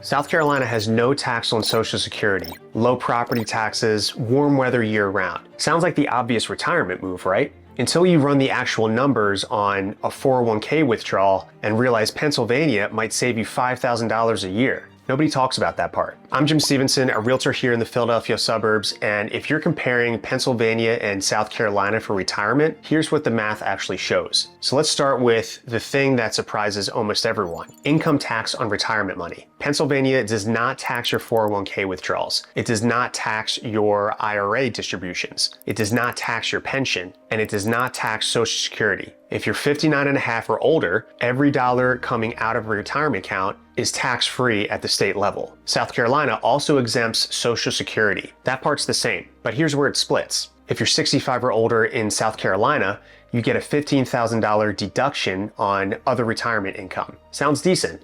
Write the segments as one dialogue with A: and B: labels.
A: South Carolina has no tax on Social Security, low property taxes, warm weather year-round. Sounds like the obvious retirement move, right? Until you run the actual numbers on a 401k withdrawal and realize Pennsylvania might save you $5,000 a year. Nobody talks about that part. I'm Jim Stevenson, a realtor here in the Philadelphia suburbs, and if you're comparing Pennsylvania and South Carolina for retirement, here's what the math actually shows. So let's start with the thing that surprises almost everyone: income tax on retirement money. Pennsylvania does not tax your 401k withdrawals. It does not tax your IRA distributions. It does not tax your pension, and it does not tax Social Security. If you're 59 and a half or older, every dollar coming out of a retirement account is tax-free at the state level. South Carolina also exempts Social Security. That part's the same, but here's where it splits. If you're 65 or older in South Carolina, you get a $15,000 deduction on other retirement income. Sounds decent.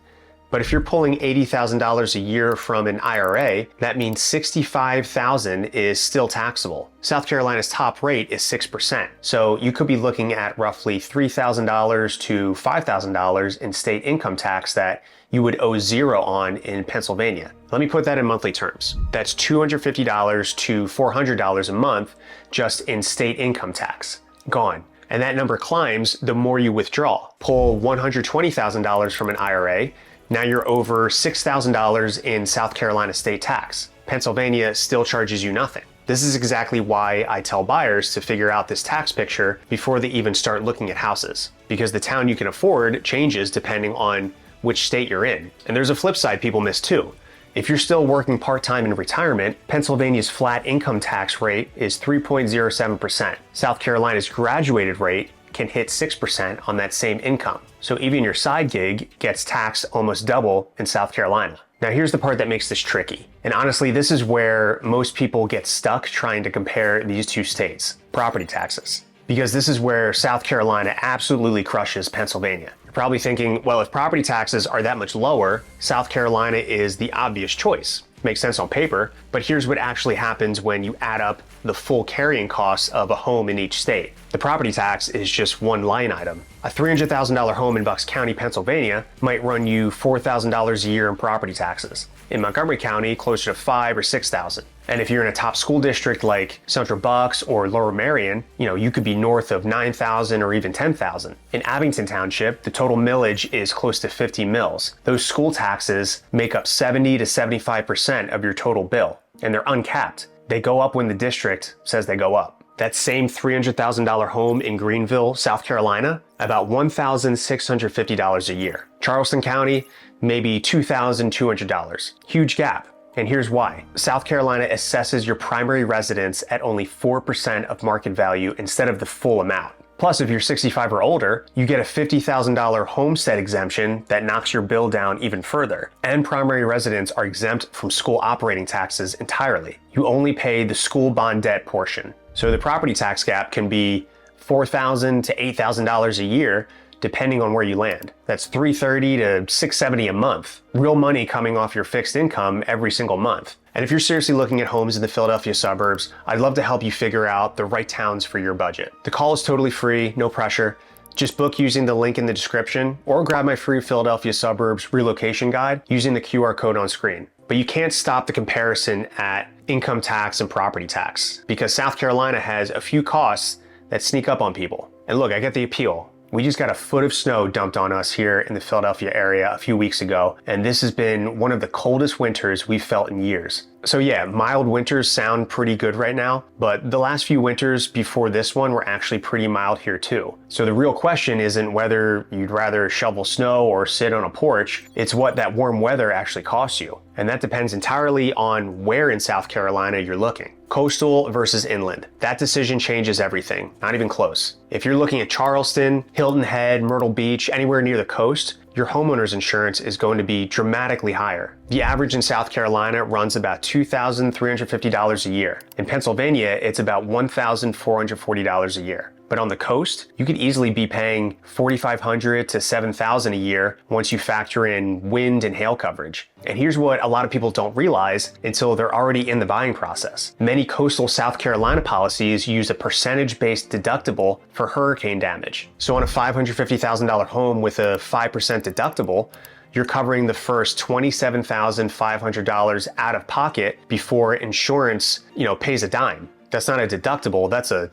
A: But if you're pulling $80,000 a year from an IRA, that means $65,000 is still taxable. South Carolina's top rate is 6%. So you could be looking at roughly $3,000 to $5,000 in state income tax that you would owe zero on in Pennsylvania. Let me put that in monthly terms. That's $250 to $400 a month just in state income tax. Gone. And that number climbs the more you withdraw. Pull $120,000 from an IRA, now you're over $6,000 in South Carolina state tax. Pennsylvania still charges you nothing. This is exactly why I tell buyers to figure out this tax picture before they even start looking at houses, because the town you can afford changes depending on which state you're in. And there's a flip side people miss too. If you're still working part-time in retirement, Pennsylvania's flat income tax rate is 3.07%. South Carolina's graduated rate can hit 6% on that same income. So even your side gig gets taxed almost double in South Carolina. Now here's the part that makes this tricky. And honestly, this is where most people get stuck trying to compare these two states: property taxes. Because this is where South Carolina absolutely crushes Pennsylvania. You're probably thinking, well, if property taxes are that much lower, South Carolina is the obvious choice. Makes sense on paper, but here's what actually happens when you add up the full carrying costs of a home in each state. The property tax is just one line item. A $300,000 home in Bucks County, Pennsylvania might run you $4,000 a year in property taxes. In Montgomery County, closer to $5,000 or $6,000. And if you're in a top school district like Central Bucks or Lower Merion, you could be north of $9,000 or even $10,000. In Abington Township, the total millage is close to 50 mills. Those school taxes make up 70 to 75% of your total bill, and they're uncapped. They go up when the district says they go up. That same $300,000 home in Greenville, South Carolina, about $1,650 a year. Charleston County, maybe $2,200. Huge gap. And here's why. South Carolina assesses your primary residence at only 4% of market value instead of the full amount. Plus, if you're 65 or older, you get a $50,000 homestead exemption that knocks your bill down even further. And primary residents are exempt from school operating taxes entirely. You only pay the school bond debt portion. So the property tax gap can be $4,000 to $8,000 a year, depending on where you land. That's $330 to $670 a month. Real money coming off your fixed income every single month. And if you're seriously looking at homes in the Philadelphia suburbs, I'd love to help you figure out the right towns for your budget. The call is totally free, no pressure. Just book using the link in the description, or grab my free Philadelphia suburbs relocation guide using the QR code on screen. But you can't stop the comparison at income tax and property tax, because South Carolina has a few costs that sneak up on people. And look, I get the appeal. We just got a foot of snow dumped on us here in the Philadelphia area a few weeks ago, and this has been one of the coldest winters we've felt in years. So yeah, mild winters sound pretty good right now, but the last few winters before this one were actually pretty mild here too. So the real question isn't whether you'd rather shovel snow or sit on a porch, it's what that warm weather actually costs you. And that depends entirely on where in South Carolina you're looking. Coastal versus inland. That decision changes everything, not even close. If you're looking at Charleston, Hilton Head, Myrtle Beach, anywhere near the coast, your homeowner's insurance is going to be dramatically higher. The average in South Carolina runs about $2,350 a year. In Pennsylvania, it's about $1,440 a year. But on the coast, you could easily be paying $4,500 to $7,000 a year once you factor in wind and hail coverage. And here's what a lot of people don't realize until they're already in the buying process. Many coastal South Carolina policies use a percentage-based deductible for hurricane damage. So on a $550,000 home with a 5% deductible, you're covering the first $27,500 out of pocket before insurance, pays a dime. That's not a deductible, that's a,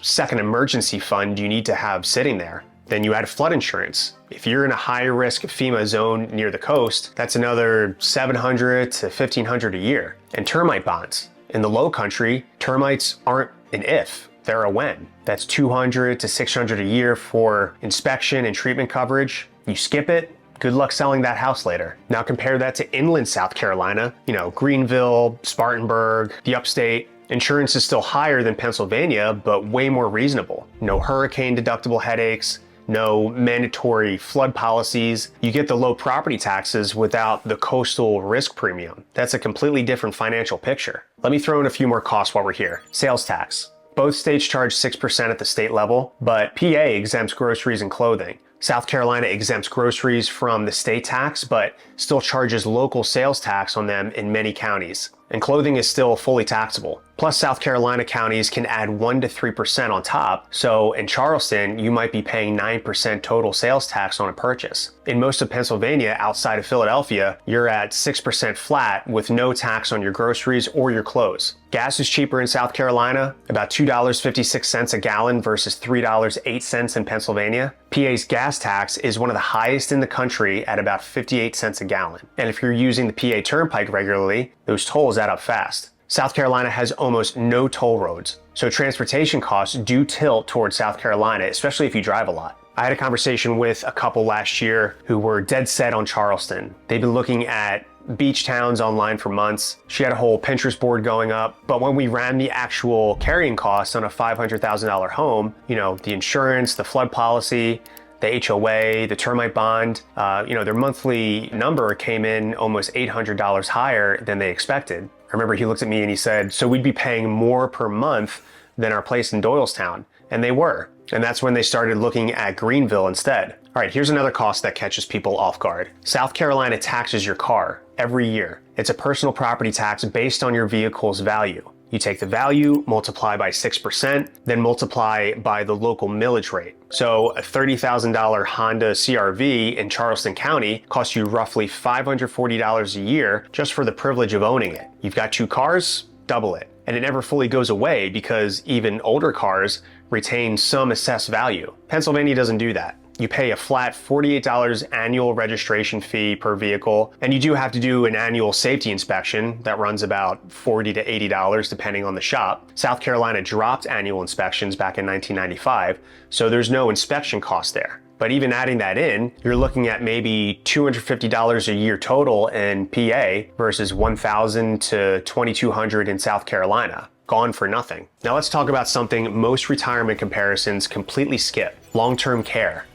A: second emergency fund you need to have sitting there. Then you add flood insurance. If you're in a high-risk FEMA zone near the coast, that's another $700 to $1,500 a year. And termite bonds. In the low country, termites aren't an if, they're a when. That's $200 to $600 a year for inspection and treatment coverage. You skip it, good luck selling that house later. Now compare that to inland South Carolina, Greenville, Spartanburg, the upstate. Insurance is still higher than Pennsylvania, but way more reasonable. No hurricane deductible headaches, no mandatory flood policies. You get the low property taxes without the coastal risk premium. That's a completely different financial picture. Let me throw in a few more costs while we're here. Sales tax. Both states charge 6% at the state level, but PA exempts groceries and clothing. South Carolina exempts groceries from the state tax, but still charges local sales tax on them in many counties. And clothing is still fully taxable. Plus, South Carolina counties can add 1 to 3% on top, so in Charleston, you might be paying 9% total sales tax on a purchase. In most of Pennsylvania, outside of Philadelphia, you're at 6% flat with no tax on your groceries or your clothes. Gas is cheaper in South Carolina, about $2.56 a gallon versus $3.08 in Pennsylvania. PA's gas tax is one of the highest in the country at about 58 cents a gallon. And if you're using the PA Turnpike regularly, those tolls add up fast. South Carolina has almost no toll roads, so transportation costs do tilt towards South Carolina, especially if you drive a lot. I had a conversation with a couple last year who were dead set on Charleston. They've been looking at beach towns online for months. She had a whole Pinterest board going up, but when we ran the actual carrying costs on a $500,000 home, the insurance, the flood policy, the HOA, the termite bond, their monthly number came in almost $800 higher than they expected. I remember he looked at me and he said, so we'd be paying more per month than our place in Doylestown. And they were. And that's when they started looking at Greenville instead. All right, here's another cost that catches people off guard. South Carolina taxes your car every year. It's a personal property tax based on your vehicle's value. You take the value, multiply by 6%, then multiply by the local millage rate. So a $30,000 Honda CR-V in Charleston County costs you roughly $540 a year just for the privilege of owning it. You've got 2 cars, double it. And it never fully goes away because even older cars retain some assessed value. Pennsylvania doesn't do that. You pay a flat $48 annual registration fee per vehicle, and you do have to do an annual safety inspection that runs about $40 to $80 depending on the shop. South Carolina dropped annual inspections back in 1995, so there's no inspection cost there. But even adding that in, you're looking at maybe $250 a year total in PA versus $1,000 to $2,200 in South Carolina. Gone for nothing. Now let's talk about something most retirement comparisons completely skip: long-term care.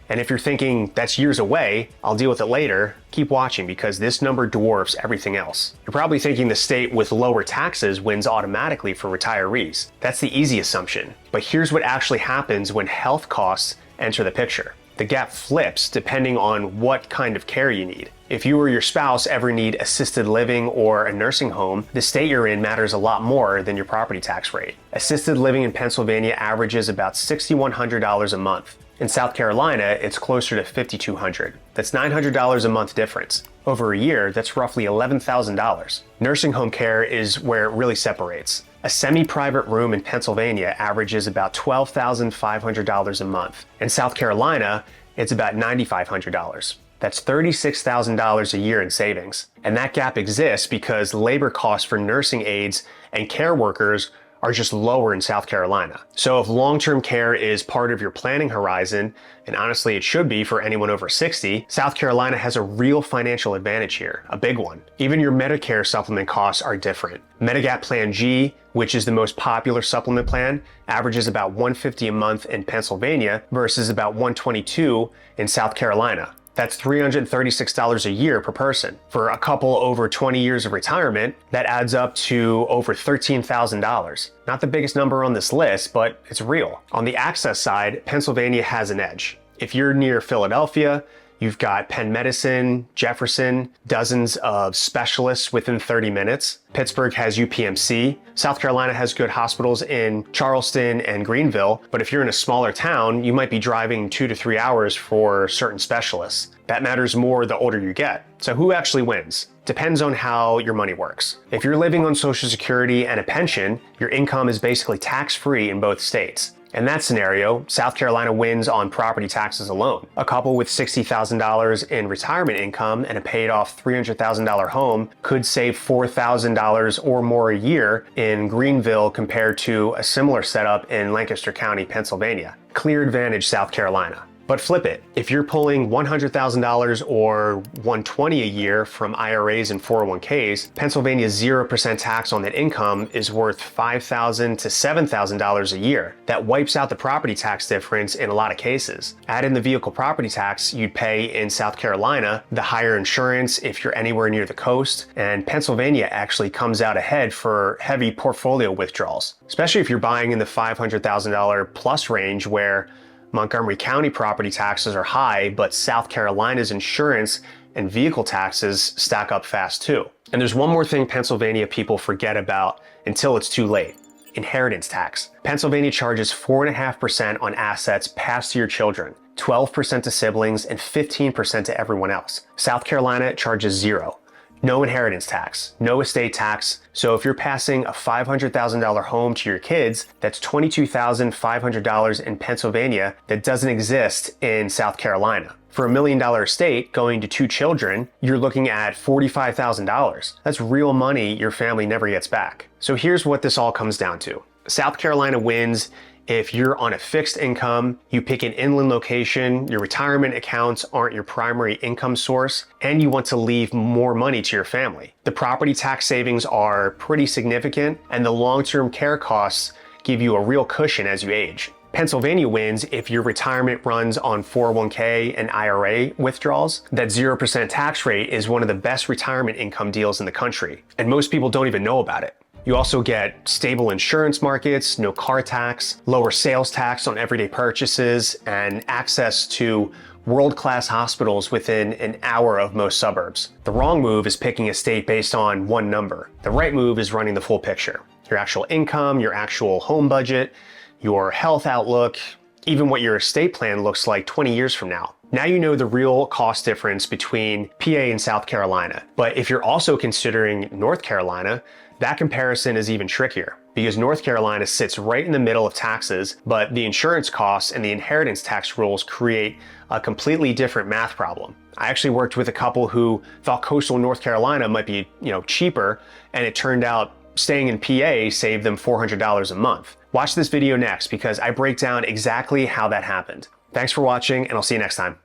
A: And if you're thinking that's years away, I'll deal with it later, keep watching because this number dwarfs everything else. You're probably thinking the state with lower taxes wins automatically for retirees. That's the easy assumption. But here's what actually happens when health costs enter the picture. The gap flips depending on what kind of care you need. If you or your spouse ever need assisted living or a nursing home, the state you're in matters a lot more than your property tax rate. Assisted living in Pennsylvania averages about $6,100 a month. In South Carolina, it's closer to $5,200. That's $900 a month difference. Over a year, that's roughly $11,000. Nursing home care is where it really separates. A semi-private room in Pennsylvania averages about $12,500 a month. In South Carolina, it's about $9,500. That's $36,000 a year in savings. And that gap exists because labor costs for nursing aides and care workers are just lower in South Carolina. So if long-term care is part of your planning horizon, and honestly it should be for anyone over 60, South Carolina has a real financial advantage here, a big one. Even your Medicare supplement costs are different. Medigap Plan G, which is the most popular supplement plan, averages about $150 a month in Pennsylvania versus about $122 in South Carolina. That's $336 a year per person. For a couple over 20 years of retirement, that adds up to over $13,000. Not the biggest number on this list, but it's real. On the access side, Pennsylvania has an edge. If you're near Philadelphia, You've got Penn Medicine, Jefferson, dozens of specialists within 30 minutes. Pittsburgh has UPMC. South Carolina has good hospitals in Charleston and Greenville, but if you're in a smaller town, you might be driving 2 to 3 hours for certain specialists. That matters more the older you get. So who actually wins? Depends on how your money works. If you're living on Social Security and a pension, your income is basically tax-free in both states. In that scenario, South Carolina wins on property taxes alone. A couple with $60,000 in retirement income and a paid off $300,000 home could save $4,000 or more a year in Greenville compared to a similar setup in Lancaster County, Pennsylvania. Clear advantage, South Carolina. But flip it. If you're pulling $100,000 or $120,000 a year from IRAs and 401ks, Pennsylvania's 0% tax on that income is worth $5,000 to $7,000 a year. That wipes out the property tax difference in a lot of cases. Add in the vehicle property tax you'd pay in South Carolina, the higher insurance if you're anywhere near the coast, and Pennsylvania actually comes out ahead for heavy portfolio withdrawals, especially if you're buying in the $500,000 plus range where Montgomery County property taxes are high, but South Carolina's insurance and vehicle taxes stack up fast too. And there's one more thing Pennsylvania people forget about until it's too late. Inheritance tax. Pennsylvania charges 4.5% on assets passed to your children, 12% to siblings, and 15% to everyone else. South Carolina charges 0. No inheritance tax, no estate tax. So if you're passing a $500,000 home to your kids, that's $22,500 in Pennsylvania that doesn't exist in South Carolina. For $1 million estate going to 2 children, you're looking at $45,000. That's real money your family never gets back. So here's what this all comes down to. South Carolina wins if you're on a fixed income, you pick an inland location, your retirement accounts aren't your primary income source, and you want to leave more money to your family. The property tax savings are pretty significant, and the long-term care costs give you a real cushion as you age. Pennsylvania wins if your retirement runs on 401k and IRA withdrawals. That 0% tax rate is one of the best retirement income deals in the country, and most people don't even know about it. You also get stable insurance markets, no car tax, lower sales tax on everyday purchases, and access to world-class hospitals within an hour of most suburbs. The wrong move is picking a state based on one number. The right move is running the full picture. Your actual income, your actual home budget, your health outlook, even what your estate plan looks like 20 years from now. Now you know the real cost difference between PA and South Carolina. But if you're also considering North Carolina, that comparison is even trickier because North Carolina sits right in the middle of taxes, but the insurance costs and the inheritance tax rules create a completely different math problem. I actually worked with a couple who thought coastal North Carolina might be, cheaper, and it turned out staying in PA saved them $400 a month. Watch this video next because I break down exactly how that happened. Thanks for watching, and I'll see you next time.